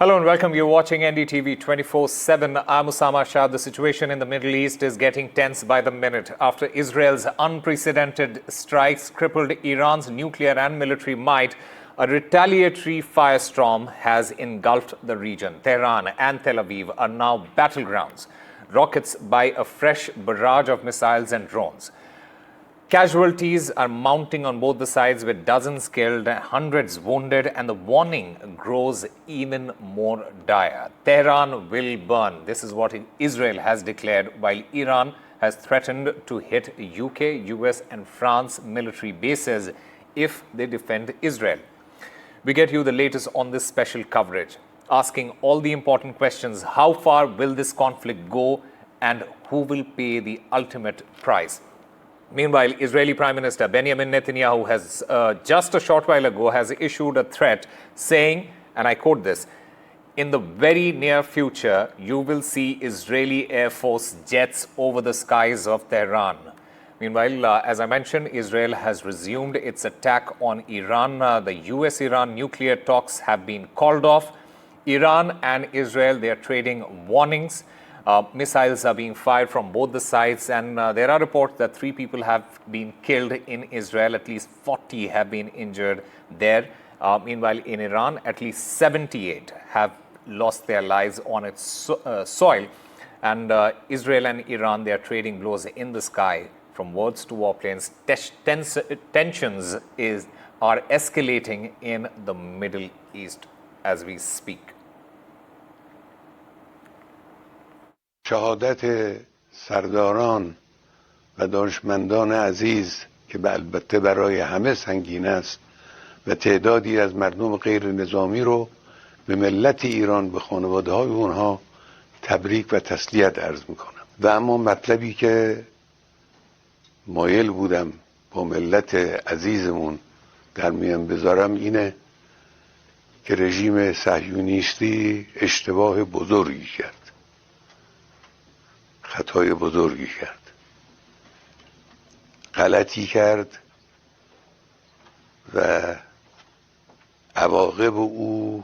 Hello and welcome. You're watching NDTV 24/7. I'm Osama Shah. The situation in the Middle East is getting tense by the minute after Israel's unprecedented strikes crippled Iran's nuclear and military might. A retaliatory firestorm has engulfed the region. Tehran and Tel Aviv are now battlegrounds, rockets by a fresh barrage of missiles and drones. Casualties are mounting on both the sides with dozens killed, hundreds wounded, and the warning grows even more dire. Tehran will burn. This is what Israel has declared, while Iran has threatened to hit UK, US, and France military bases if they defend Israel. We get you the latest on this special coverage, asking all the important questions. How far will this conflict go, and who will pay the ultimate price? Meanwhile, Israeli Prime Minister Benjamin Netanyahu has just a short while ago has issued a threat saying, and I quote this, "In the very near future, you will see Israeli Air Force jets over the skies of Tehran." Meanwhile, as I mentioned, Israel has resumed its attack on Iran. The US-Iran nuclear talks have been called off. Iran and Israel, they are trading warnings. Missiles are being fired from both the sides, and there are reports that 3 people have been killed in Israel. At least 40 have been injured there. Meanwhile, in Iran, at least 78 have lost their lives on its soil. And Israel and Iran, they are trading blows in the sky from words to warplanes. Tensions are escalating in the Middle East as we speak. شهادت سرداران و دانشمندان عزیز که البته برای همه سنگین است و تعدادی از مردم غیر نظامی رو به ملت ایران به خانواده های اونها تبریک و تسلیت عرض میکنم. و اما مطلبی که مایل بودم با ملت عزیزمون در میان بذارم اینه که رژیم صهیونیستی اشتباه بزرگی کرد، خطای بزرگی کرد، غلطی کرد و عواقب او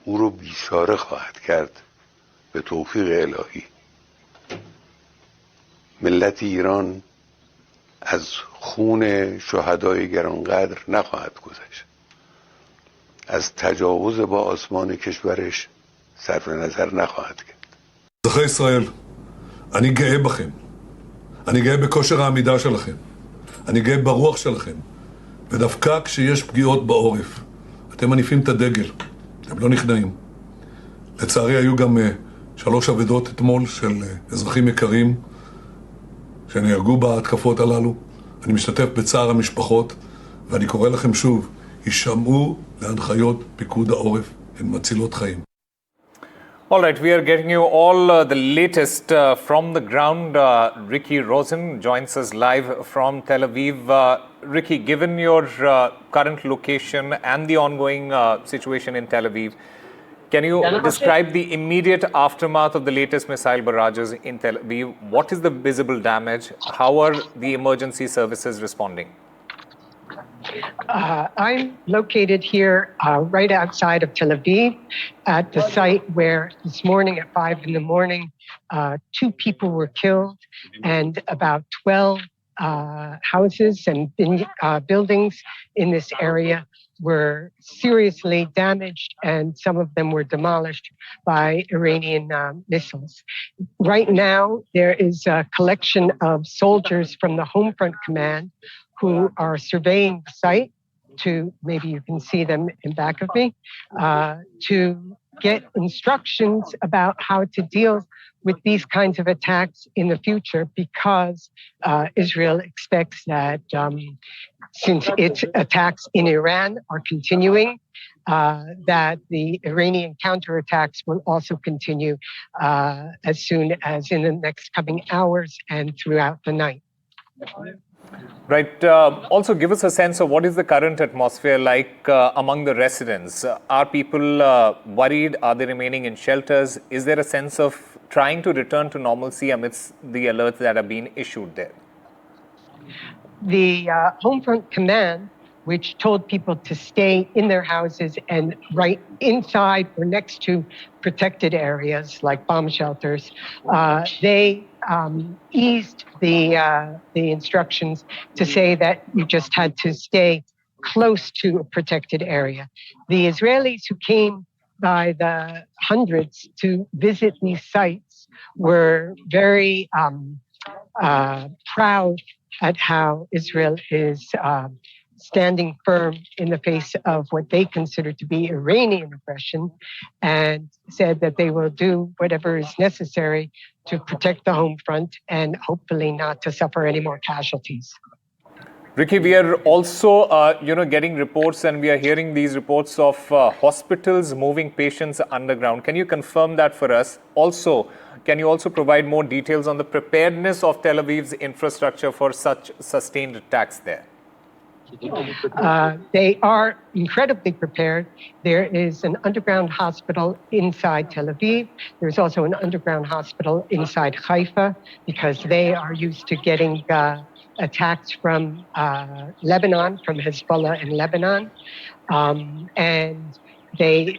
رو بیچاره خواهد کرد به توفیق الهی. ملت ایران از خون شهدای گرانقدر نخواهد گذشت، از تجاوز با آسمان کشورش صرف نظر نخواهد کرد. אזרחי ישראל, אני גאה בכם. אני גאה בכושר העמידה שלכם. אני גאה ברוח שלכם. ודווקא כשיש פגיעות בעורף, אתם מניפים את הדגל. אתם לא נכנעים. לצערי היו גם 3 אבדות אתמול של אזרחים יקרים שנהרגו בהתקפות הללו. אני משתתף בצער המשפחות, ואני קורא לכם שוב, הישמעו להנחיות פיקוד העורף, הן מצילות חיים. All right, we are getting you all the latest from the ground. Ricky Rosen joins us live from Tel Aviv. Ricky, given your current location and the ongoing situation in Tel Aviv, can you describe the immediate aftermath of the latest missile barrages in Tel Aviv? What is the visible damage? How are the emergency services responding? I'm located here right outside of Tel Aviv at the site where this morning at 5 in the morning, 2 people were killed and about 12 houses and buildings in this area were seriously damaged, and some of them were demolished by Iranian missiles. Right now, there is a collection of soldiers from the Homefront Command who are surveying the site to, maybe you can see them in back of me, to get instructions about how to deal with these kinds of attacks in the future, because Israel expects that since its attacks in Iran are continuing, that the Iranian counterattacks will also continue as soon as in the next coming hours and throughout the night. Right. Also, give us a sense of what is the current atmosphere like among the residents. Are people worried? Are they remaining in shelters? Is there a sense of trying to return to normalcy amidst the alerts that are being issued there? The Homefront Command which told people to stay in their houses and right inside or next to protected areas like bomb shelters. They eased the instructions to say that you just had to stay close to a protected area. The Israelis who came by the hundreds to visit these sites were very proud at how Israel is standing firm in the face of what they consider to be Iranian aggression, and said that they will do whatever is necessary to protect the home front and hopefully not to suffer any more casualties. Ricky, we are also, getting reports, and we are hearing these reports of hospitals moving patients underground. Can you confirm that for us? Also, can you also provide more details on the preparedness of Tel Aviv's infrastructure for such sustained attacks there? They are incredibly prepared. There is an underground hospital inside Tel Aviv. There's also an underground hospital inside Haifa, because they are used to getting attacks from Lebanon, from Hezbollah in Lebanon. And they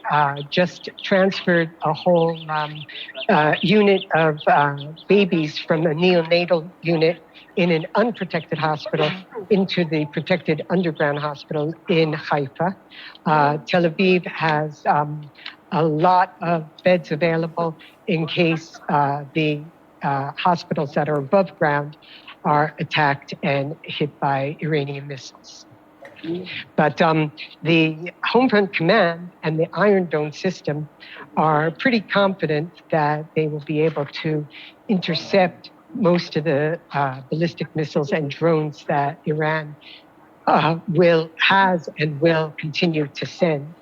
just transferred a whole unit of babies from a neonatal unit in an unprotected hospital into the protected underground hospital in Haifa. Tel Aviv has a lot of beds available in case the hospitals that are above ground are attacked and hit by Iranian missiles. But the Homefront Command and the Iron Dome system are pretty confident that they will be able to intercept most of the ballistic missiles and drones that Iran has and will continue to send,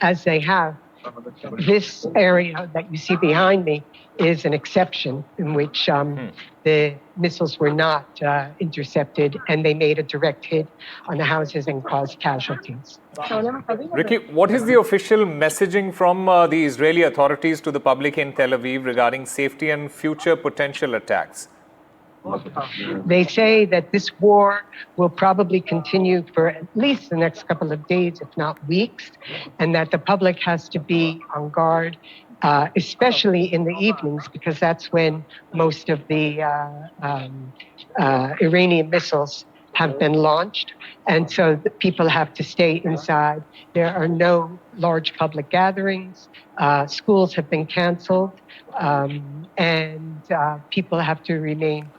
as they have. This area that you see behind me is an exception in which the missiles were not intercepted, and they made a direct hit on the houses and caused casualties. Ricky, what is the official messaging from the Israeli authorities to the public in Tel Aviv regarding safety and future potential attacks? They say that this war will probably continue for at least the next couple of days, if not weeks, and that the public has to be on guard, especially in the evenings, because that's when most of the Iranian missiles have been launched. And so the people have to stay inside. There are no large public gatherings. Schools have been canceled, and people have to remain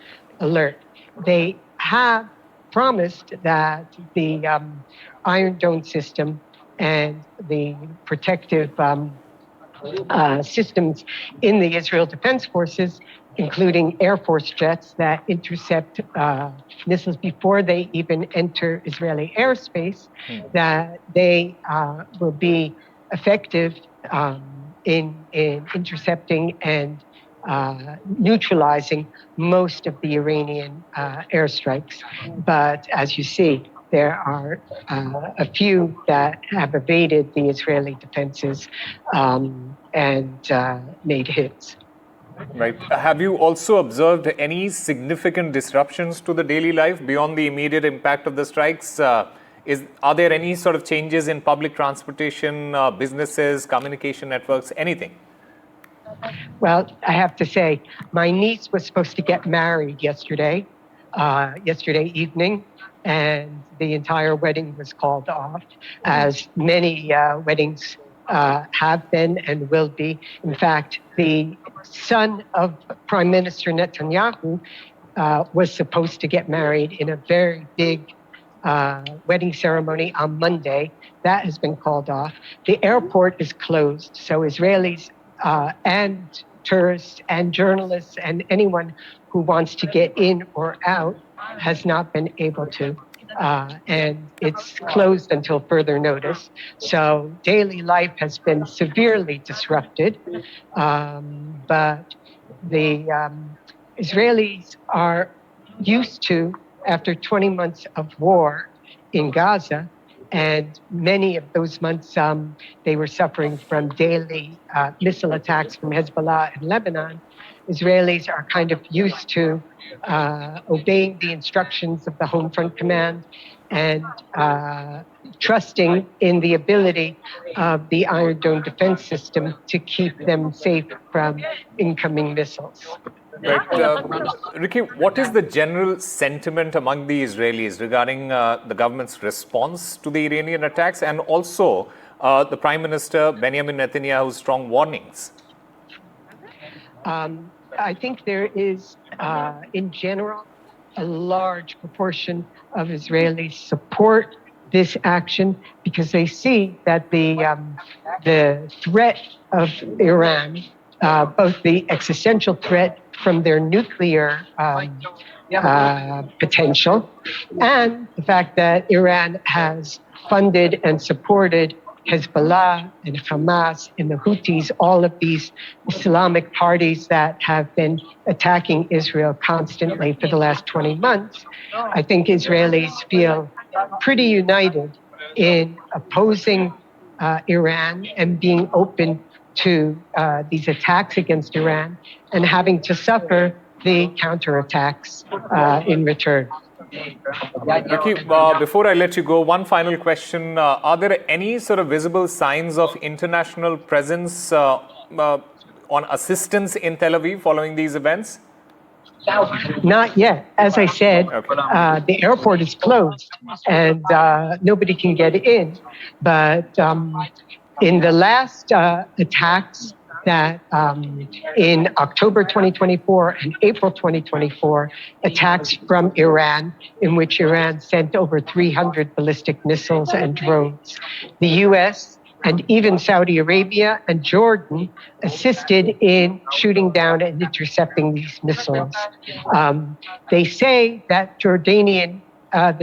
alert. They have promised that the Iron Dome system and the protective systems in the Israel Defense Forces, including Air Force jets that intercept missiles before they even enter Israeli airspace, that they will be effective in intercepting and neutralizing most of the Iranian airstrikes. But as you see, there are a few that have evaded the Israeli defenses and made hits. Right. Have you also observed any significant disruptions to the daily life beyond the immediate impact of the strikes? Are there any sort of changes in public transportation, businesses, communication networks, anything? Well, I have to say, my niece was supposed to get married yesterday evening, and the entire wedding was called off, as many weddings have been and will be. In fact, the son of Prime Minister Netanyahu was supposed to get married in a very big wedding ceremony on Monday. That has been called off. The airport is closed, so Israelis and tourists and journalists and anyone who wants to get in or out has not been able to. And it's closed until further notice. So daily life has been severely disrupted. But the Israelis are used to, after 20 months of war in Gaza, and many of those months they were suffering from daily missile attacks from Hezbollah in Lebanon. Israelis are kind of used to obeying the instructions of the Homefront Command and trusting in the ability of the Iron Dome defense system to keep them safe from incoming missiles. Right. Ricky, what is the general sentiment among the Israelis regarding the government's response to the Iranian attacks, and also the Prime Minister Benjamin Netanyahu's strong warnings? I think there is, in general, a large proportion of Israelis support this action because they see that the threat of Iran, both the existential threat from their nuclear potential and the fact that Iran has funded and supported Hezbollah and Hamas and the Houthis, all of these Islamic parties that have been attacking Israel constantly for the last 20 months. I think Israelis feel pretty united in opposing Iran and being open to these attacks against Iran and having to suffer the counterattacks in return. Ricky, before I let you go, one final question. Are there any sort of visible signs of international presence on assistance in Tel Aviv following these events? Not yet. As I said, the airport is closed and nobody can get in. But in the last attacks that in October 2024 and April 2024, attacks from Iran, in which Iran sent over 300 ballistic missiles and drones. The US and even Saudi Arabia and Jordan assisted in shooting down and intercepting these missiles. They say that the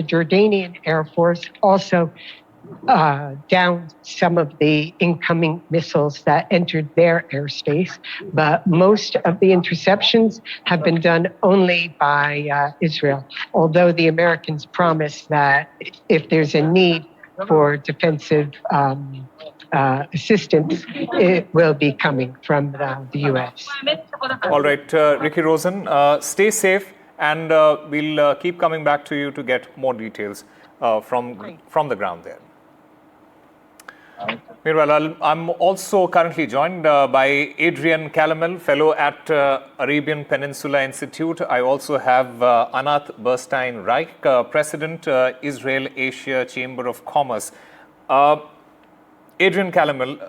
Jordanian Air Force also downed some of the incoming missiles that entered their airspace, but most of the interceptions have been done only by Israel, although the Americans promise that if there's a need for defensive assistance, it will be coming from the U.S. All right, Ricky Rosen, stay safe, and we'll keep coming back to you to get more details from the ground there. Meanwhile, I'm also currently joined by Adrian Calamel, fellow at Arabian Peninsula Institute. I also have Anat Burstein-Reich, President, Israel Asia Chamber of Commerce. Adrian Calamel,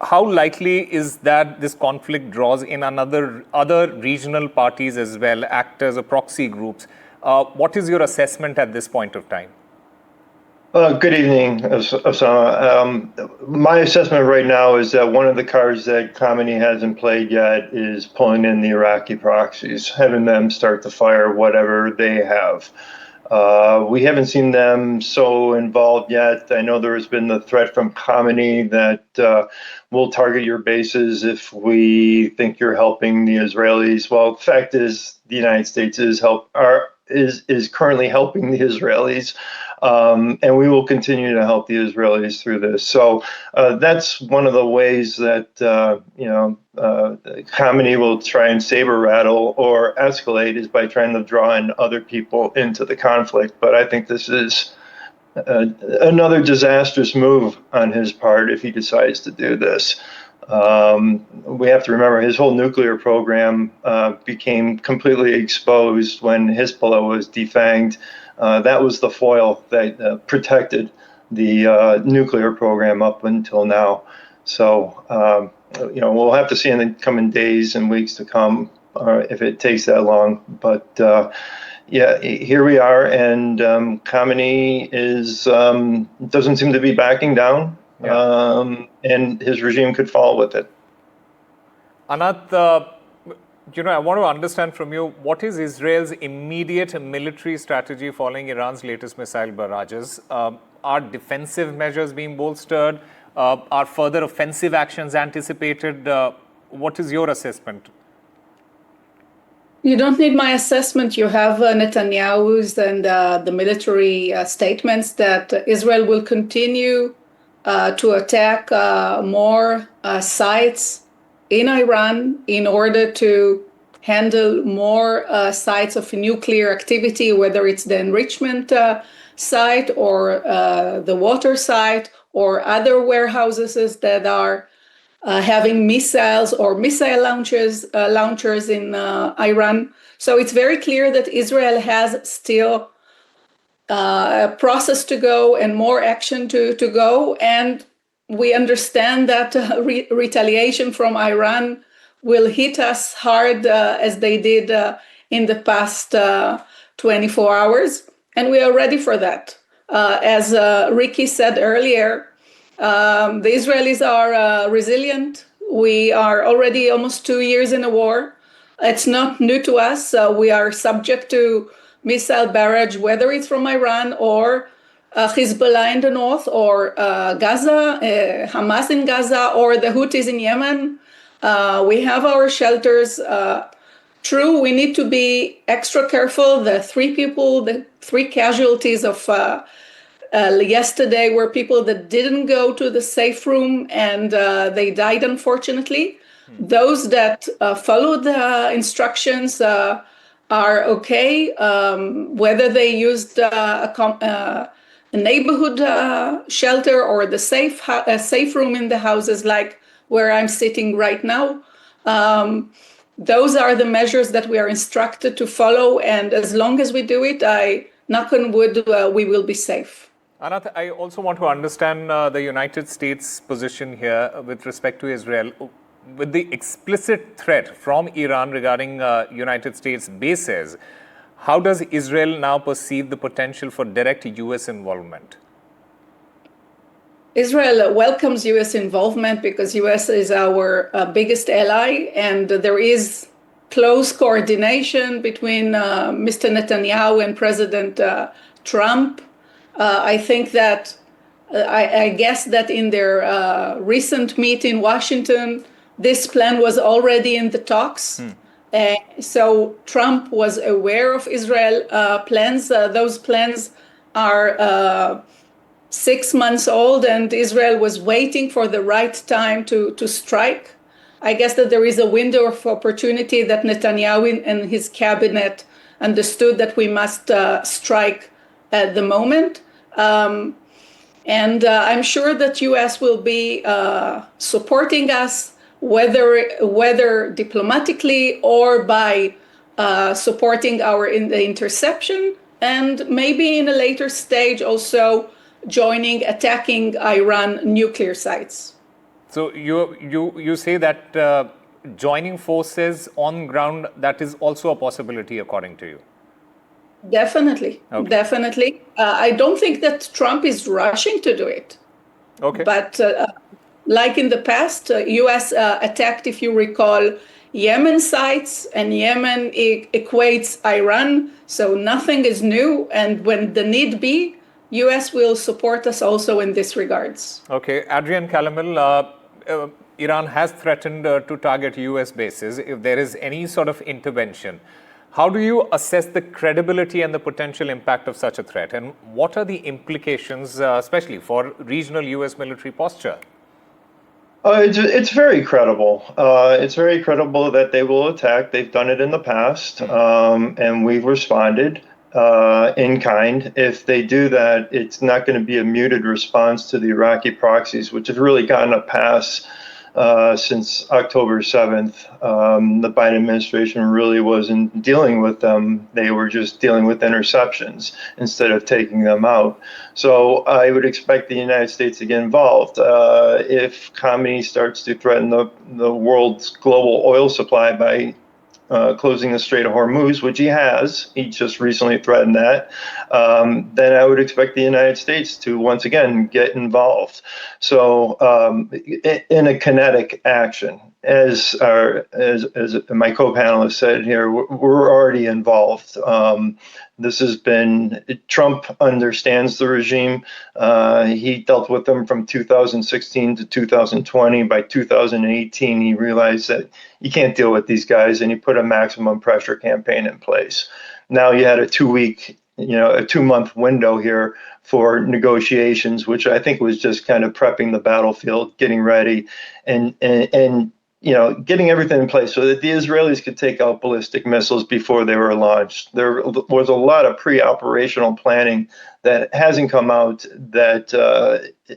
how likely is that this conflict draws in other regional parties as well, actors or proxy groups? What is your assessment at this point of time? Good evening, Osama. My assessment right now is that one of the cards that Khamenei hasn't played yet is pulling in the Iraqi proxies, having them start to fire whatever they have. We haven't seen them so involved yet. I know there has been the threat from Khamenei that we'll target your bases if we think you're helping the Israelis. Well, the fact is the United States is currently helping the Israelis. And we will continue to help the Israelis through this. So that's one of the ways that Khamenei will try and saber rattle or escalate is by trying to draw in other people into the conflict. But I think this is another disastrous move on his part if he decides to do this. We have to remember his whole nuclear program became completely exposed when Hezbollah was defanged. That was the foil that protected the nuclear program up until now. So, we'll have to see in the coming days and weeks to come if it takes that long. But here we are, and Khamenei doesn't seem to be backing down, and his regime could fall with it. Anat, I want to understand from you, what is Israel's immediate military strategy following Iran's latest missile barrages? Are defensive measures being bolstered? Are further offensive actions anticipated? What is your assessment? You don't need my assessment. You have Netanyahu's and the military statements that Israel will continue to attack more sites in Iran in order to handle more sites of nuclear activity, whether it's the enrichment site or the water site or other warehouses that are having missiles or missile launchers in Iran. So it's very clear that Israel has still a process to go and more action to go. And we understand that retaliation from Iran will hit us hard as they did in the past 24 hours. And we are ready for that. As Ricky said earlier, the Israelis are resilient. We are already almost 2 years in a war. It's not new to us. We are subject to missile barrage, whether it's from Iran or Hezbollah in the north, or Gaza, Hamas in Gaza, or the Houthis in Yemen. We have our shelters. True, we need to be extra careful. The three casualties of yesterday were people that didn't go to the safe room and they died, unfortunately. Those that followed the instructions are okay, whether they used a neighborhood shelter or the safe room in the houses like where I'm sitting right now. Those are the measures that we are instructed to follow, and as long as we do it, knock on wood, we will be safe. Anat, I also want to understand the United States' position here with respect to Israel. With the explicit threat from Iran regarding United States bases, how does Israel now perceive the potential for direct U.S. involvement? Israel welcomes U.S. involvement because U.S. is our biggest ally, and there is close coordination between Mr. Netanyahu and President Trump. I think that, I guess that in their recent meet in Washington, this plan was already in the talks. So Trump was aware of Israel plans. Those plans are 6 months old, and Israel was waiting for the right time to strike. I guess that there is a window of opportunity that Netanyahu and his cabinet understood that we must strike at the moment. And I'm sure that U.S. will be supporting us, whether diplomatically or by supporting in the interception, and maybe in a later stage also attacking Iran nuclear sites. So you say that joining forces on ground, that is also a possibility according to you? Definitely, okay. Definitely. I don't think that Trump is rushing to do it. Okay. But like in the past, U.S. attacked, if you recall, Yemen sites, and Yemen equates Iran, so nothing is new. And when the need be, U.S. will support us also in this regards. Okay, Adrian Calamil, Iran has threatened to target U.S. bases if there is any sort of intervention. How do you assess the credibility and the potential impact of such a threat? And what are the implications, especially for regional U.S. military posture? It's very credible. It's very credible that they will attack. They've done it in the past, and we've responded in kind. If they do that, it's not going to be a muted response to the Iraqi proxies, which have really gotten a pass since October 7th. The Biden administration really wasn't dealing with them. They were just dealing with interceptions instead of taking them out. So I would expect the United States to get involved. If Khamenei starts to threaten the world's global oil supply by closing the Strait of Hormuz, which he just recently threatened that, then I would expect the United States to once again get involved. So in a kinetic action, as my co-panelist said here, we're already involved. This has been, Trump understands the regime. He dealt with them from 2016 to 2020. By 2018, he realized that you can't deal with these guys, and he put a maximum pressure campaign in place. Now you had a 2-month window here for negotiations, which I think was just kind of prepping the battlefield, getting ready, and getting everything in place so that the Israelis could take out ballistic missiles before they were launched. There was a lot of pre-operational planning that hasn't come out that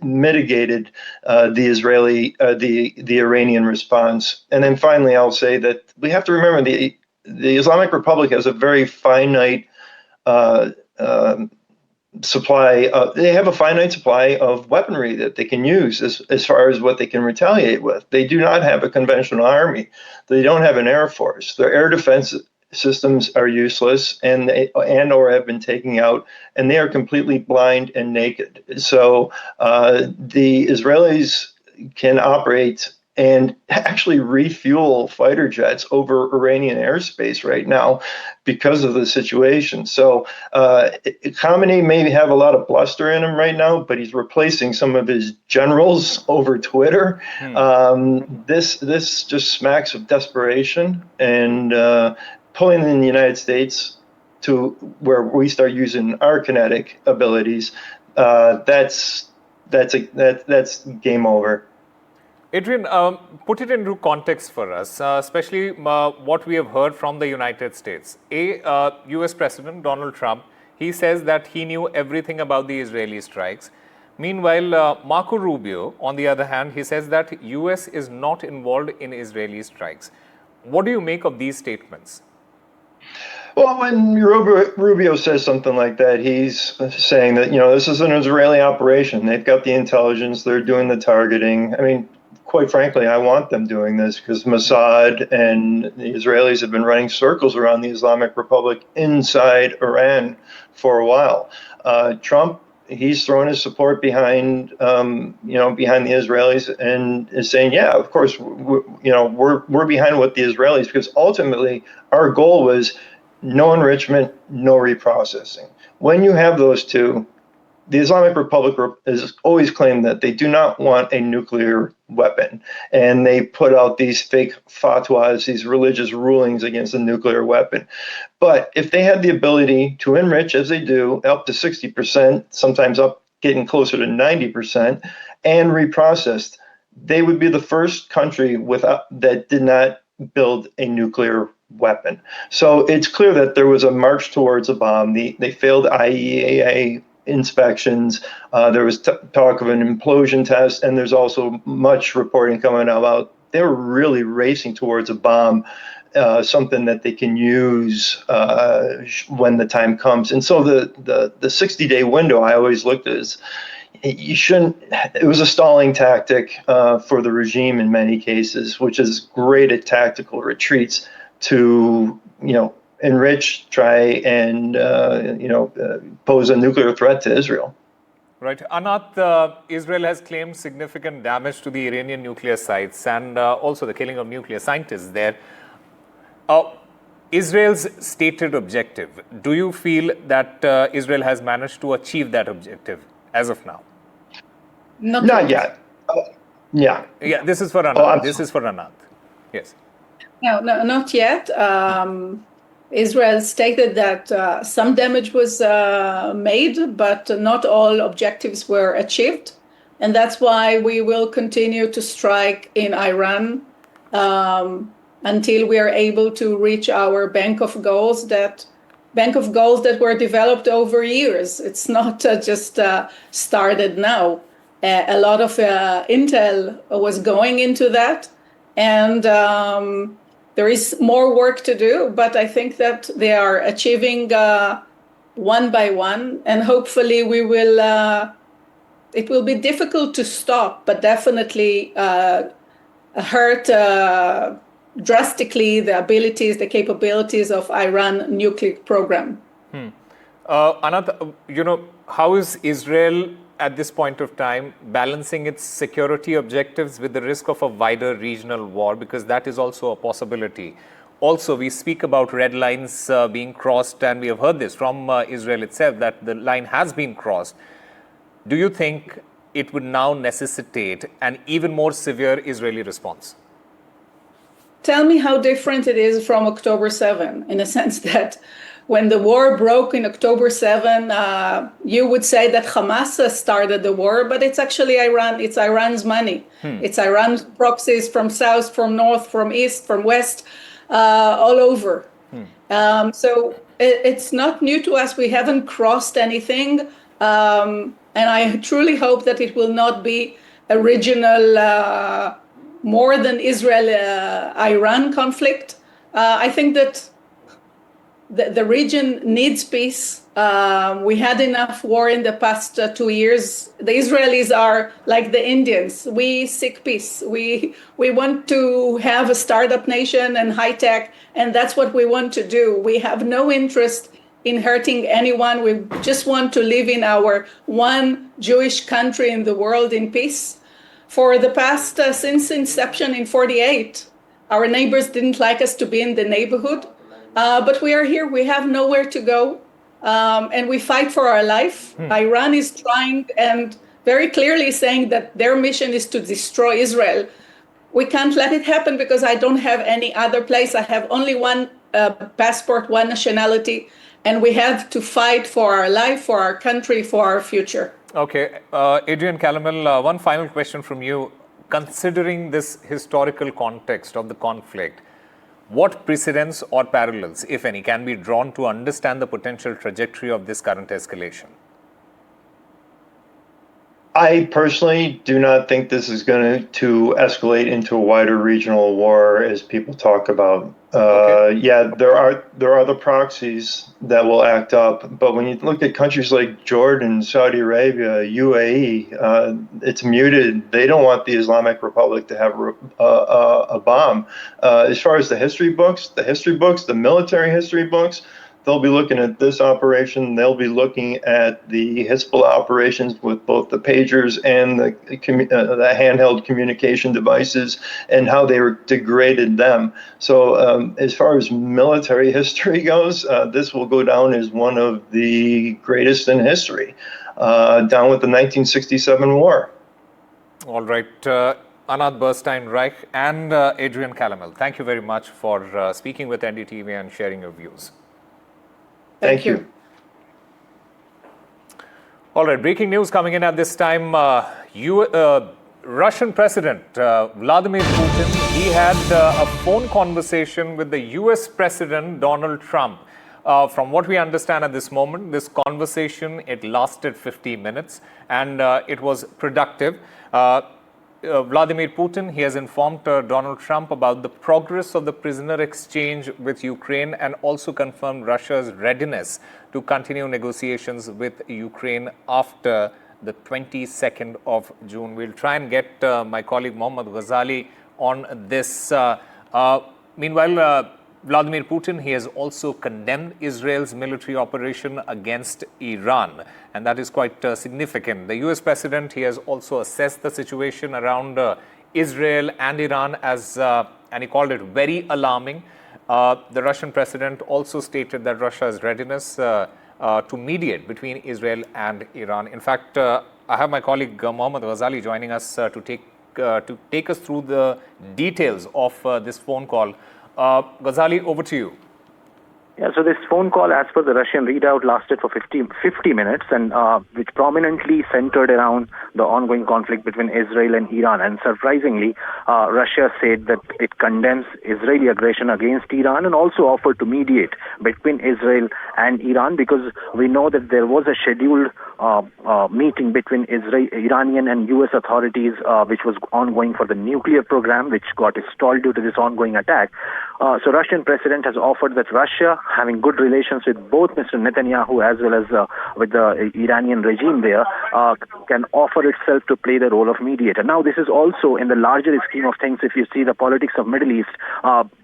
mitigated the Iranian response. And then finally, I'll say that we have to remember the Islamic Republic has a very finite supply. They have a finite supply of weaponry that they can use as far as what they can retaliate with. They do not have a conventional army. They don't have an air force. Their air defense systems are useless or have been taken out, and they are completely blind and naked. So the Israelis can operate and actually refuel fighter jets over Iranian airspace right now because of the situation. So Khamenei may have a lot of bluster in him right now, but he's replacing some of his generals over Twitter. This just smacks of desperation and pulling in the United States to where we start using our kinetic abilities. That's game over. Adrian, put it into context for us, especially what we have heard from the United States. US President Donald Trump, he says that he knew everything about the Israeli strikes. Meanwhile, Marco Rubio, on the other hand, he says that US is not involved in Israeli strikes. What do you make of these statements? Well, when Rubio says something like that, he's saying that, this is an Israeli operation. They've got the intelligence. They're doing the targeting. I mean, quite frankly, I want them doing this because Mossad and the Israelis have been running circles around the Islamic Republic inside Iran for a while. Trump, he's thrown his support behind the Israelis and is saying, yeah, of course, we're behind with the Israelis because ultimately our goal was no enrichment, no reprocessing. When you have those two, the Islamic Republic has always claimed that they do not want a nuclear weapon. And they put out these fake fatwas, these religious rulings against a nuclear weapon. But if they had the ability to enrich, as they do, up to 60%, sometimes up getting closer to 90%, and reprocessed, they would be the first country that did not build a nuclear weapon. So it's clear that there was a march towards a bomb. They failed IAEA inspections. There was talk of an implosion test, and there's also much reporting coming about they were really racing towards a bomb, something that they can use when the time comes. And so the 60-day window I always looked at is it was a stalling tactic for the regime in many cases, which is great at tactical retreats to, enrich, try and, pose a nuclear threat to Israel. Right. Anat, Israel has claimed significant damage to the Iranian nuclear sites and also the killing of nuclear scientists there. Israel's stated objective, do you feel that Israel has managed to achieve that objective as of now? Not yet. Yeah. Yeah, this is for Anat. This is for Anat. Yes. No, not yet. Israel stated that some damage was made, but not all objectives were achieved. And that's why we will continue to strike in Iran until we are able to reach our bank of goals that were developed over years. It's not just started now. A lot of intel was going into that. And there is more work to do, but I think that they are achieving one by one, and hopefully it will be difficult to stop, but definitely hurt drastically the capabilities of Iran nuclear program. Anat, how is Israel at this point of time balancing its security objectives with the risk of a wider regional war, because that is also a possibility. Also, we speak about red lines being crossed, and we have heard this from Israel itself that the line has been crossed. Do you think it would now necessitate an even more severe Israeli response? Tell me how different it is from October 7, in a sense that when the war broke in October 7, you would say that Hamas started the war, but it's actually Iran. It's Iran's money. It's Iran's proxies from south, from north, from east, from west, all over. So it's not new to us. We haven't crossed anything. And I truly hope that it will not be a regional, more than Israel-Iran conflict. I think that the region needs peace. We had enough war in the past 2 years. The Israelis are like the Indians. We seek peace. We want to have a startup nation and high tech, and that's what we want to do. We have no interest in hurting anyone. We just want to live in our one Jewish country in the world in peace. For the past, since inception in 1948, our neighbors didn't like us to be in the neighborhood. But we are here. We have nowhere to go. And we fight for our life. Iran is trying and very clearly saying that their mission is to destroy Israel. We can't let it happen because I don't have any other place. I have only one passport, one nationality. And we have to fight for our life, for our country, for our future. Okay. Adrian Calamel, one final question from you. Considering this historical context of the conflict, what precedents or parallels, if any, can be drawn to understand the potential trajectory of this current escalation? I personally do not think this is going to escalate into a wider regional war as people talk about. Yeah, there are other proxies that will act up, but when you look at countries like Jordan, Saudi Arabia, UAE, it's muted. They don't want the Islamic Republic to have a bomb. As far as the military history books, they'll be looking at this operation. They'll be looking at the Hezbollah operations with both the pagers and the handheld communication devices and how they degraded them. So as far as military history goes, this will go down as one of the greatest in history, down with the 1967 war. All right. Anat Burstein-Reich and Adrian Calamel, thank you very much for speaking with NDTV and sharing your views. Thank you. All right, breaking news coming in at this time. Russian President Vladimir Putin, he had a phone conversation with the US President Donald Trump. From what we understand at this moment, this conversation, it lasted 50 minutes and it was productive. Vladimir Putin, he has informed Donald Trump about the progress of the prisoner exchange with Ukraine and also confirmed Russia's readiness to continue negotiations with Ukraine after the 22nd of June. We'll try and get my colleague Mohammad Ghazali on this. Meanwhile, Vladimir Putin, he has also condemned Israel's military operation against Iran, and that is quite significant. The US president, he has also assessed the situation around Israel and Iran as, and he called it very alarming. The Russian president also stated that Russia's readiness to mediate between Israel and Iran. In fact, I have my colleague Mohammad Ghazali joining us to take us through the details of this phone call. Ghazali, over to you. Yeah, so this phone call, as per the Russian readout, lasted for 50 minutes, and which prominently centered around the ongoing conflict between Israel and Iran. And surprisingly, Russia said that it condemns Israeli aggression against Iran and also offered to mediate between Israel and Iran, because we know that there was a scheduled meeting between Iranian and US authorities, which was ongoing for the nuclear program, which got stalled due to this ongoing attack. So Russian president has offered that Russia, having good relations with both Mr. Netanyahu as well as with the Iranian regime there, can offer itself to play the role of mediator. Now, this is also in the larger scheme of things. If you see the politics of Middle East,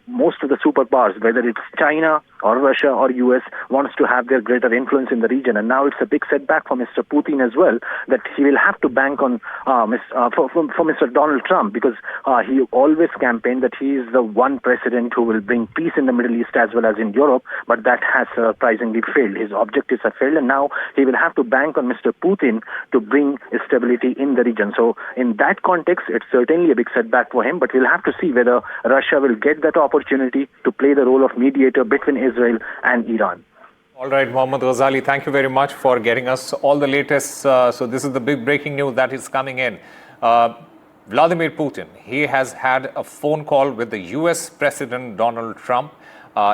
most of the superpowers, whether it's China or Russia or US, wants to have their greater influence in the region. And now it's a big setback for Mr. Putin as well, that he will have to bank on for Mr. Donald Trump, because he always campaigned that he is the one president who will bring peace in the Middle East as well as in Europe, but that has surprisingly failed. His objectives have failed, and now he will have to bank on Mr. Putin to bring stability in the region. So in that context, it's certainly a big setback for him, but we'll have to see whether Russia will get that opportunity to play the role of mediator between Israel and Iran. All right, Mohammad Ghazali, thank you very much for getting us all the latest. So this is the big breaking news that is coming in. Vladimir Putin, he has had a phone call with the US President Donald Trump.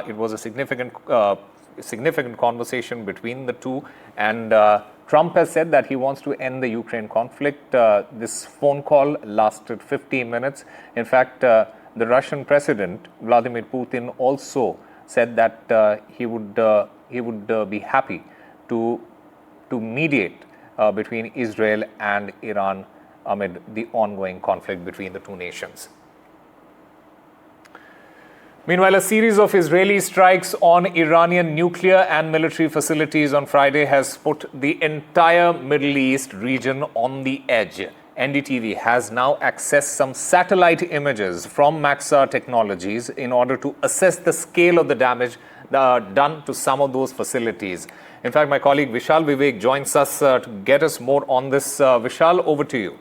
It was a significant conversation between the two, and Trump has said that he wants to end the Ukraine conflict. This phone call lasted 15 minutes. In fact, the Russian President Vladimir Putin also said that he would be happy to mediate between Israel and Iran amid the ongoing conflict between the two nations. Meanwhile, a series of Israeli strikes on Iranian nuclear and military facilities on Friday has put the entire Middle East region on the edge. NDTV has now accessed some satellite images from Maxar Technologies in order to assess the scale of the damage done to some of those facilities. In fact, my colleague Vishal Vivek joins us to get us more on this. Vishal, over to you.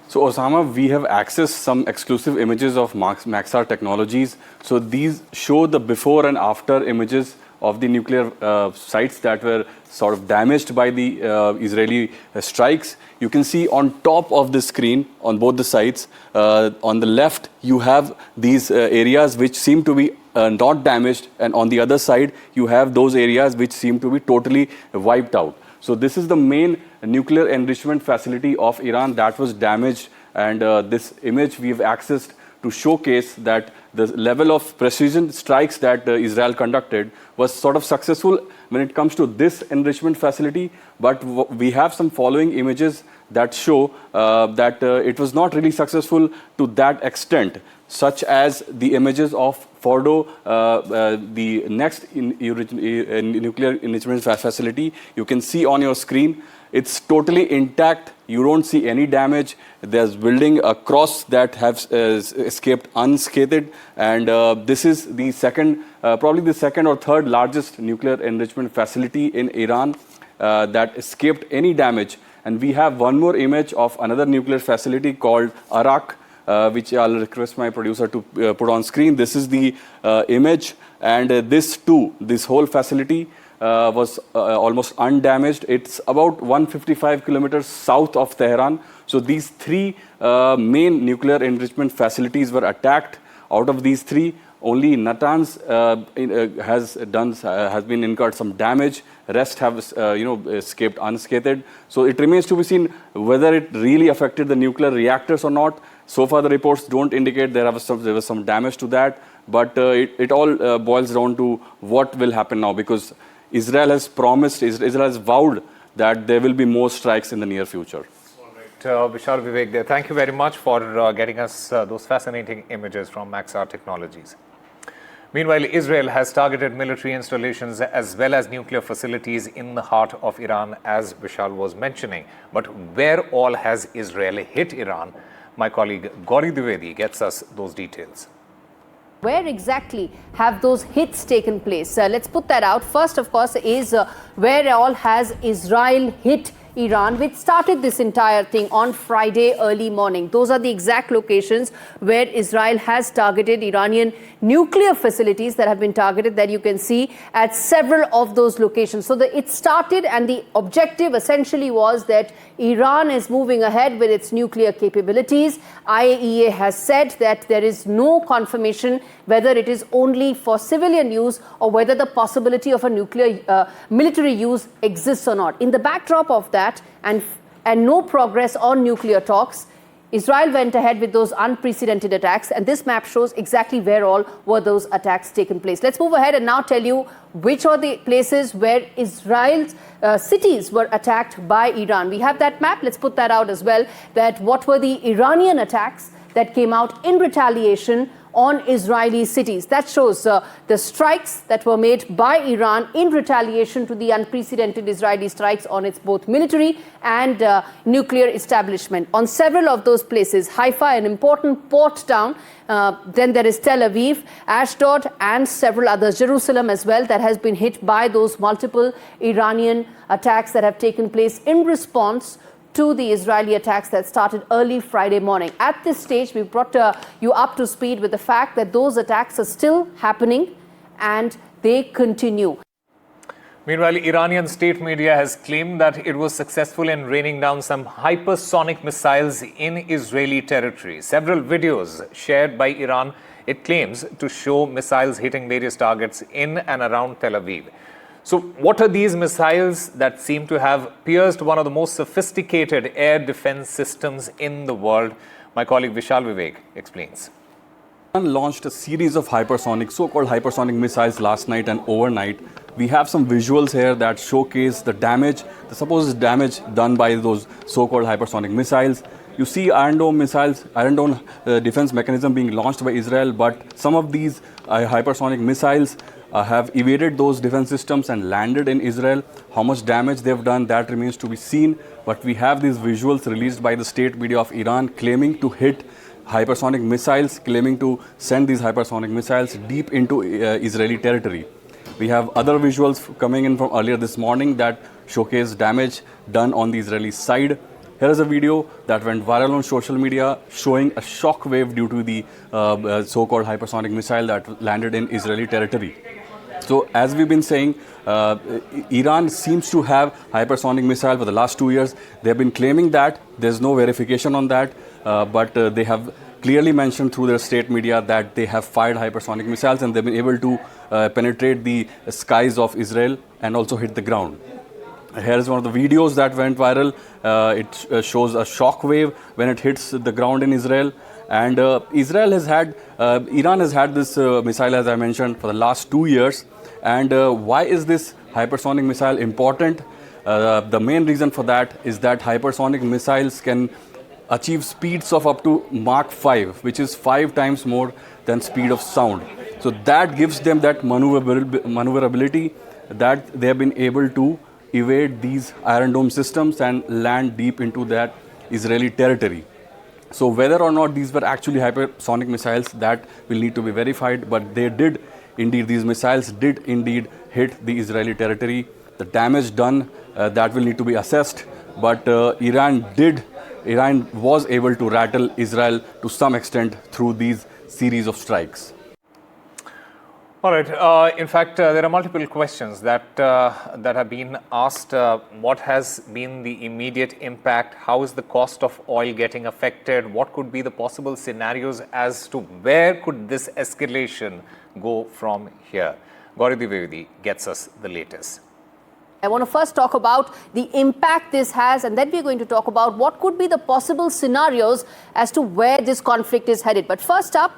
So Osama, we have accessed some exclusive images of Maxar Technologies. So these show the before and after images of the nuclear sites that were sort of damaged by the Israeli strikes. You can see on top of the screen on both the sites, on the left, you have these areas which seem to be not damaged, and on the other side, you have those areas which seem to be totally wiped out. So this is the main nuclear enrichment facility of Iran that was damaged, and this image we have accessed to showcase that the level of precision strikes that Israel conducted was sort of successful when it comes to this enrichment facility. But we have some following images that show that it was not really successful to that extent, such as the images of Fordo, the next nuclear enrichment facility. You can see on your screen, it's totally intact. You don't see any damage. There's building across that have escaped unscathed. And this is the second, probably the second or third largest nuclear enrichment facility in Iran that escaped any damage. And we have one more image of another nuclear facility called Arak, which I'll request my producer to put on screen. This is the image, and this whole facility was almost undamaged. It's about 155 kilometers south of Tehran. So these three main nuclear enrichment facilities were attacked. Out of these three, only Natanz has been incurred some damage. Rest have escaped unscathed. So it remains to be seen whether it really affected the nuclear reactors or not. So far, the reports don't indicate there was some damage to that. But it all boils down to what will happen now, because Israel has promised, Israel has vowed that there will be more strikes in the near future. All right, Vishal Vivek there. Thank you very much for getting us those fascinating images from Maxar Technologies. Meanwhile, Israel has targeted military installations as well as nuclear facilities in the heart of Iran, as Vishal was mentioning. But where all has Israel hit Iran? My colleague Gauri Dwindles gets us those details. Where exactly have those hits taken place? Let's put that out. First, of course, is where all has Israel hit Iran, which started this entire thing on Friday early morning. Those are the exact locations where Israel has targeted Iranian nuclear facilities that have been targeted, that you can see at several of those locations. So it started, and the objective essentially was that Iran is moving ahead with its nuclear capabilities. IAEA has said that there is no confirmation whether it is only for civilian use or whether the possibility of a nuclear military use exists or not. In the backdrop of that, and no progress on nuclear talks, Israel went ahead with those unprecedented attacks, and this map shows exactly where all were those attacks taken place. Let's move ahead and now tell you which are the places where Israel's cities were attacked by Iran. We have that map. Let's put that out as well, that what were the Iranian attacks that came out in retaliation on Israeli cities. That shows the strikes that were made by Iran in retaliation to the unprecedented Israeli strikes on its both military and nuclear establishment. On several of those places, Haifa, an important port town, then there is Tel Aviv, Ashdod, and several others, Jerusalem as well, that has been hit by those multiple Iranian attacks that have taken place in response to the Israeli attacks that started early Friday morning. At this stage, we brought you up to speed with the fact that those attacks are still happening and they continue. Meanwhile, Iranian state media has claimed that it was successful in raining down some hypersonic missiles in Israeli territory. Several videos shared by Iran, it claims, to show missiles hitting various targets in and around Tel Aviv. So what are these missiles that seem to have pierced one of the most sophisticated air defense systems in the world? My colleague Vishal Vivek explains. Iran launched a series of so-called hypersonic missiles last night and overnight. We have some visuals here that showcase the supposed damage done by those so-called hypersonic missiles. You see Iron Dome missiles, Iron Dome defense mechanism being launched by Israel, but some of these hypersonic missiles have evaded those defense systems and landed in Israel. How much damage they've done, that remains to be seen. But we have these visuals released by the state media of Iran claiming to hit hypersonic missiles, claiming to send these hypersonic missiles deep into Israeli territory. We have other visuals coming in from earlier this morning that showcase damage done on the Israeli side. Here is a video that went viral on social media showing a shock wave due to the so-called hypersonic missile that landed in Israeli territory. So as we've been saying, Iran seems to have hypersonic missile for the last 2 years. They've been claiming that. There's no verification on that, but they have clearly mentioned through their state media that they have fired hypersonic missiles and they've been able to penetrate the skies of Israel and also hit the ground. Here is one of the videos that went viral. It shows a shock wave when it hits the ground in Israel. And Iran has had this missile, as I mentioned, for the last 2 years. And why is this hypersonic missile important? The main reason for that is that hypersonic missiles can achieve speeds of up to Mach 5, which is 5 times more than speed of sound. So that gives them that maneuverability that they have been able to evade these Iron Dome systems and land deep into that Israeli territory. So whether or not these were actually hypersonic missiles, that will need to be verified, but these missiles did indeed hit the Israeli territory. The damage done, that will need to be assessed, but Iran was able to rattle Israel to some extent through these series of strikes. All right. In fact, there are multiple questions that have been asked. What has been the immediate impact? How is the cost of oil getting affected? What could be the possible scenarios as to where could this escalation go from here? Gauri Dwindles gets us the latest. I want to first talk about the impact this has, and then we're going to talk about what could be the possible scenarios as to where this conflict is headed. But first up,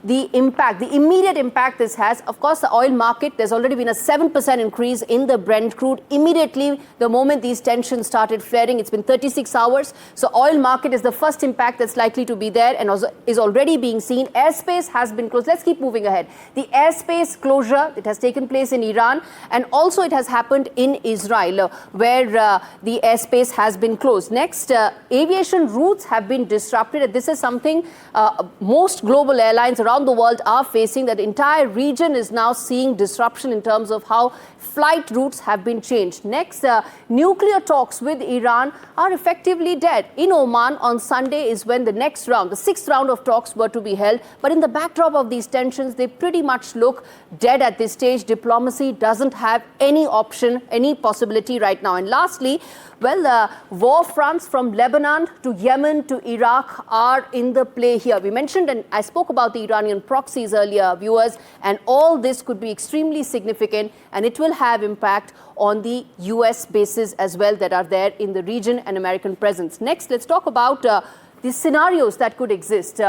the immediate impact this has. Of course, the oil market, there's already been a 7% increase in the Brent crude. Immediately, the moment these tensions started flaring, it's been 36 hours. So oil market is the first impact that's likely to be there and also is already being seen. Airspace has been closed. Let's keep moving ahead. The airspace closure, it has taken place in Iran, and also it has happened in Israel, where the airspace has been closed. Next, aviation routes have been disrupted. And this is something most global airlines around the world are facing. That entire region is now seeing disruption in terms of how flight routes have been changed. Next, nuclear talks with Iran are effectively dead. In Oman on Sunday is when the next round, the 6th round of talks were to be held. But in the backdrop of these tensions, they pretty much look dead at this stage. Diplomacy doesn't have any option, any possibility right now. And lastly, well, war fronts from Lebanon to Yemen to Iraq are in the play here. We mentioned, and I spoke about the Iranian proxies earlier, viewers, and all this could be extremely significant, and it will have impact on the US bases as well that are there in the region and American presence. Next, let's talk about the scenarios that could exist.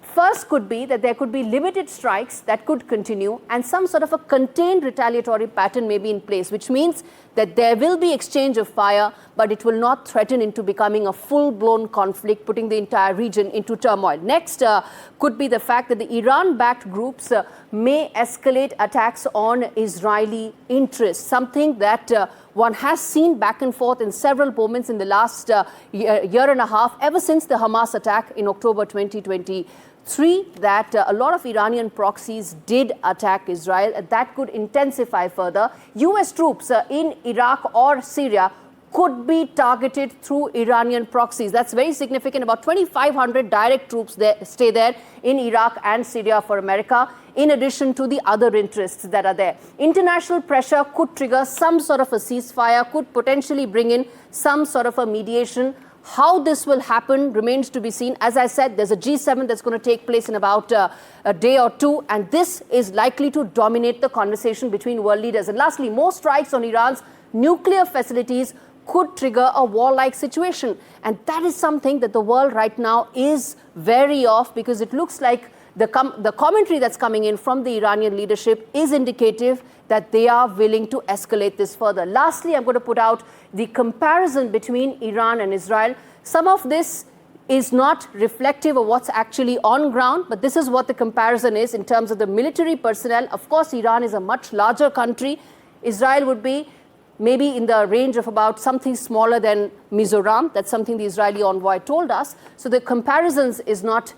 First could be that there could be limited strikes that could continue and some sort of a contained retaliatory pattern may be in place, which means that there will be exchange of fire, but it will not threaten into becoming a full-blown conflict, putting the entire region into turmoil. Next could be the fact that the Iran-backed groups may escalate attacks on Israeli interests, something that one has seen back and forth in several moments in the last year and a half, ever since the Hamas attack in October 2023, that a lot of Iranian proxies did attack Israel. That could intensify further. US troops in Iraq or Syria could be targeted through Iranian proxies. That's very significant. About 2,500 direct troops there, stay there in Iraq and Syria for America, in addition to the other interests that are there. International pressure could trigger some sort of a ceasefire, could potentially bring in some sort of a mediation. How this will happen remains to be seen. As I said, there's a G7 that's going to take place in about a day or two, and this is likely to dominate the conversation between world leaders. And lastly, more strikes on Iran's nuclear facilities could trigger a war-like situation. And that is something that the world right now is wary of, because it looks like the commentary that's coming in from the Iranian leadership is indicative that they are willing to escalate this further. Lastly, I'm going to put out the comparison between Iran and Israel. Some of this is not reflective of what's actually on ground, but this is what the comparison is in terms of the military personnel. Of course, Iran is a much larger country. Israel would be maybe in the range of about something smaller than Mizoram. That's something the Israeli envoy told us. So the comparisons is not,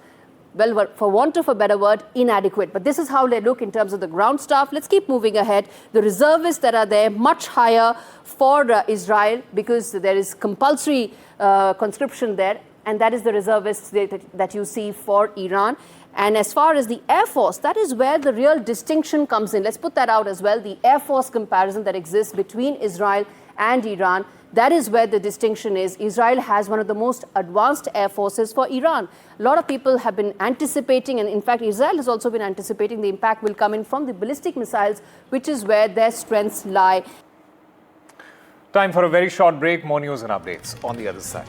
well, for want of a better word, inadequate. But this is how they look in terms of the ground staff. Let's keep moving ahead. The reservists that are there, much higher for Israel, because there is compulsory conscription there, and that is the reservists that you see for Iran. And as far as the Air Force, that is where the real distinction comes in. Let's put that out as well. The Air Force comparison that exists between Israel and Iran, that is where the distinction is. Israel has one of the most advanced air forces for Iran. A lot of people have been anticipating, and in fact, Israel has also been anticipating the impact will come in from the ballistic missiles, which is where their strengths lie. Time for a very short break. More news and updates on the other side.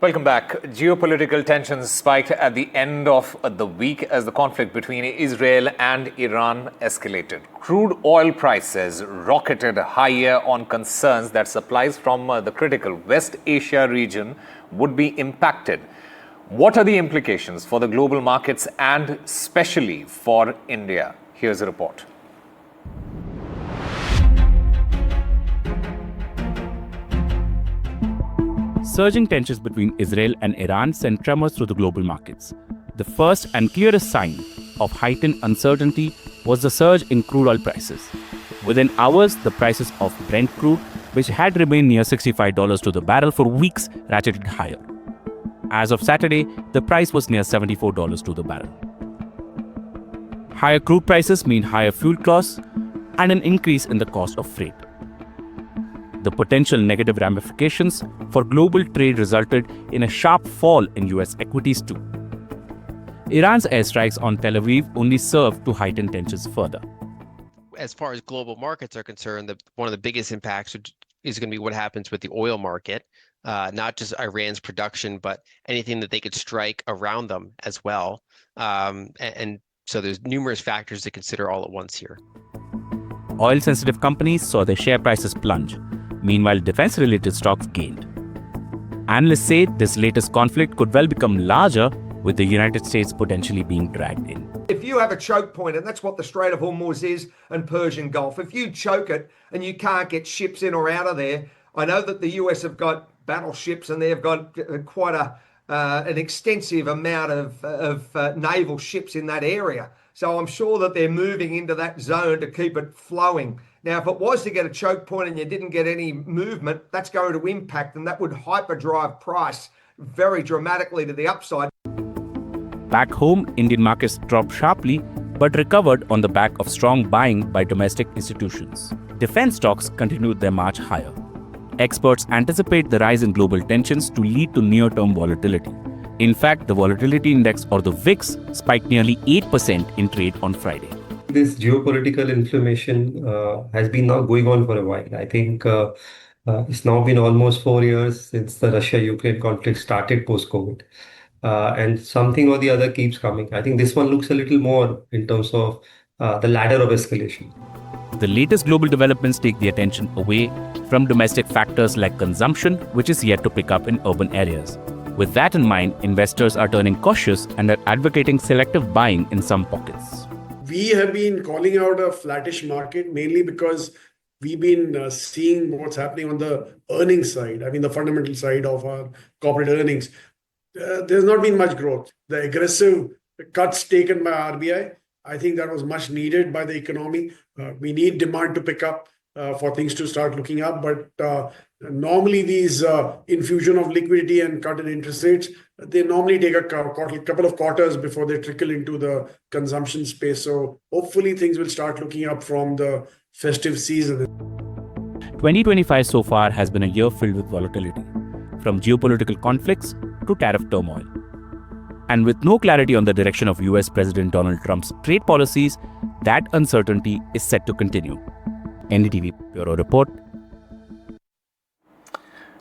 Welcome back. Geopolitical tensions spiked at the end of the week as the conflict between Israel and Iran escalated. Crude oil prices rocketed higher on concerns that supplies from the critical West Asia region would be impacted. What are the implications for the global markets and especially for India? Here's a report. Surging tensions between Israel and Iran sent tremors through the global markets. The first and clearest sign of heightened uncertainty was the surge in crude oil prices. Within hours, the prices of Brent crude, which had remained near $65 to the barrel for weeks, ratcheted higher. As of Saturday, the price was near $74 to the barrel. Higher crude prices mean higher fuel costs and an increase in the cost of freight. The potential negative ramifications for global trade resulted in a sharp fall in US equities too. Iran's airstrikes on Tel Aviv only served to heighten tensions further. As far as global markets are concerned, one of the biggest impacts is going to be what happens with the oil market, not just Iran's production, but anything that they could strike around them as well. And so there's numerous factors to consider all at once here. Oil-sensitive companies saw their share prices plunge. Meanwhile, defense-related stocks gained. Analysts say this latest conflict could well become larger, with the United States potentially being dragged in. If you have a choke point, and that's what the Strait of Hormuz is and Persian Gulf, if you choke it and you can't get ships in or out of there, I know that the US have got battleships and they've got quite an extensive amount of naval ships in that area. So I'm sure that they're moving into that zone to keep it flowing. Now, if it was to get a choke point and you didn't get any movement, that's going to impact, and that would hyperdrive price very dramatically to the upside. Back home, Indian markets dropped sharply, but recovered on the back of strong buying by domestic institutions. Defense stocks continued their march higher. Experts anticipate the rise in global tensions to lead to near-term volatility. In fact, the volatility index, or the VIX, spiked nearly 8% in trade on Friday. This geopolitical inflammation has been now going on for a while. I think it's now been almost 4 years since the Russia-Ukraine conflict started post-COVID. And something or the other keeps coming. I think this one looks a little more in terms of the ladder of escalation. The latest global developments take the attention away from domestic factors like consumption, which is yet to pick up in urban areas. With that in mind, investors are turning cautious and are advocating selective buying in some pockets. We have been calling out a flattish market mainly because we've been seeing what's happening on the earnings side. I mean, the fundamental side of our corporate earnings. There's not been much growth. The aggressive cuts taken by RBI, I think that was much needed by the economy. We need demand to pick up for things to start looking up. But normally these infusion of liquidity and cut in interest rates, they normally take a couple of quarters before they trickle into the consumption space. So hopefully things will start looking up from the festive season. 2025 so far has been a year filled with volatility, from geopolitical conflicts to tariff turmoil. And with no clarity on the direction of US President Donald Trump's trade policies, that uncertainty is set to continue. NDTV Bureau Report.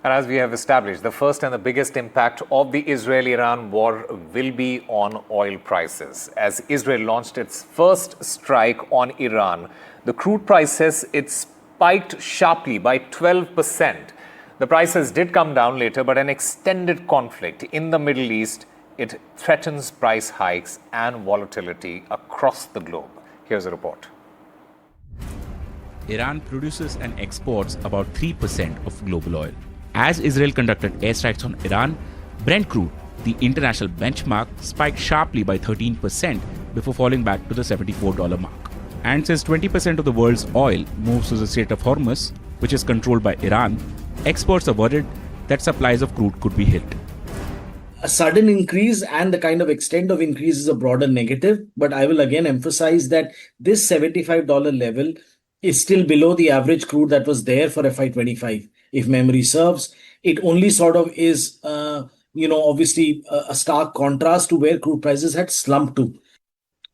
And as we have established, the first and the biggest impact of the Israel-Iran war will be on oil prices. As Israel launched its first strike on Iran, the crude prices, it spiked sharply by 12%. The prices did come down later, but an extended conflict in the Middle East, it threatens price hikes and volatility across the globe. Here's a report. Iran produces and exports about 3% of global oil. As Israel conducted airstrikes on Iran, Brent crude, the international benchmark, spiked sharply by 13% before falling back to the $74 mark. And since 20% of the world's oil moves through the Strait of Hormuz, which is controlled by Iran, experts are worried that supplies of crude could be hit. A sudden increase and the kind of extent of increase is a broader negative, but I will again emphasize that this $75 level is still below the average crude that was there for FY25. If memory serves, it only sort of is, obviously a stark contrast to where crude prices had slumped to.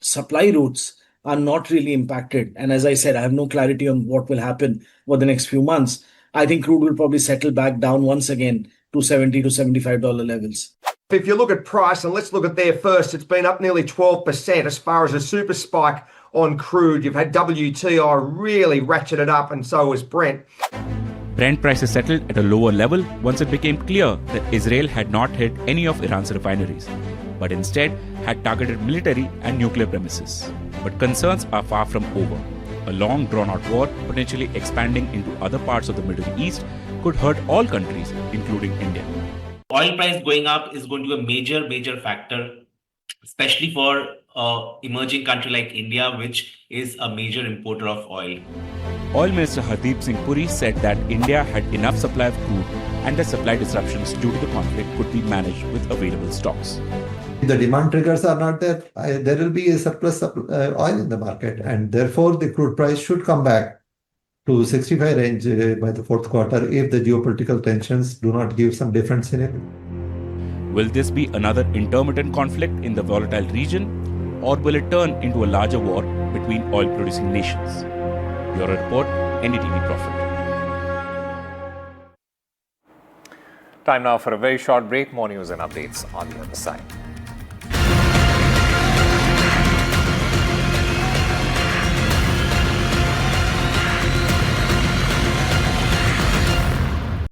Supply routes are not really impacted. And as I said, I have no clarity on what will happen over the next few months. I think crude will probably settle back down once again to $70 to $75 levels. If you look at price, and let's look at there first, it's been up nearly 12% as far as a super spike on crude. You've had WTI really ratcheted up, and so has Brent. Brent prices settled at a lower level once it became clear that Israel had not hit any of Iran's refineries, but instead had targeted military and nuclear premises. But concerns are far from over. A long drawn-out war, potentially expanding into other parts of the Middle East, could hurt all countries, including India. Oil price going up is going to be a major factor, especially for emerging country like India, which is a major importer of oil. Oil Minister Hardeep Singh Puri said that India had enough supply of crude and that supply disruptions due to the conflict could be managed with available stocks. If the demand triggers are not there, there will be a surplus oil in the market, and therefore the crude price should come back to 65 range by the fourth quarter if the geopolitical tensions do not give some different scenario. Will this be another intermittent conflict in the volatile region, or will it turn into a larger war between oil-producing nations? Bureau Report, NDTV Profit. Time now for a very short break. More news and updates on the other side.